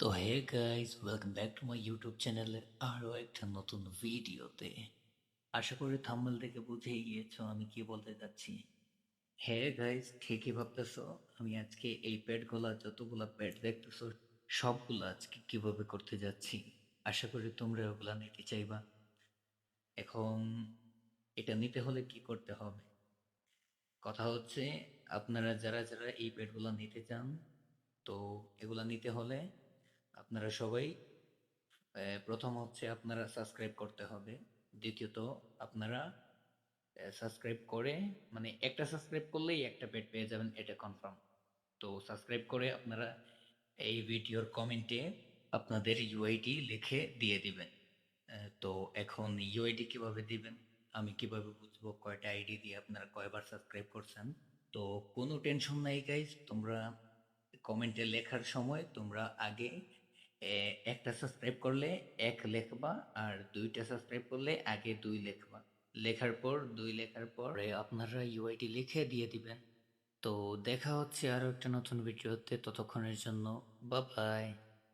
তো hey guys, welcome back to my YouTube চ্যানেলের আরও একটা নতুন ভিডিওতে। আশা করি থাম্বনেল দেখে বুঝেই গিয়েছো আমি কি বলতে যাচ্ছি। হে গাইস, ঠিকই ভাবতেছো। আমি আজকে এই প্যাডগুলা, যতগুলা প্যাড দেখতেছো, সবগুলো আজকে কিভাবে করতে যাচ্ছি। আশা করি তোমরা ওগুলা নিতে চাইবা। এখন এটা নিতে হলে কি করতে হবে? কথা হচ্ছে, আপনারা যারা যারা এই প্যাডগুলা নিতে চান, তো এগুলা নিতে হলে আপনারা সবাই প্রথম হচ্ছে আপনারা সাবস্ক্রাইব করতে হবে। দ্বিতীয়ত আপনারা সাবস্ক্রাইব করে, মানে একটা সাবস্ক্রাইব করলেই একটা পেড পেয়ে যাবেন, এটা কনফার্ম। তো সাবস্ক্রাইব করে আপনারা এই ভিডিওর কমেন্টে আপনাদের ইউআইডি লিখে দিয়ে দিবেন। তো এখন ইউআইডি কিভাবে দিবেন, আমি কিভাবে বুঝবো কয়টা আইডি দিয়ে আপনারা কয়বার সাবস্ক্রাইব করছেন? তো কোনো টেনশন নাই গাইজ, তোমরা কমেন্টে লেখার সময় তোমরা আগে একটা সাবস্ক্রাইব করলে এক লেখবা, আর দুইটা সাবস্ক্রাইব করলে আগে দুই লেখবা। লেখার পর দুই লেখার পরে আপনারা ইউআইডি লিখে দিয়ে দিবেন। তো দেখা হচ্ছে আরো একটা নতুন ভিডিওতে, ততক্ষণের জন্য বাই বাই।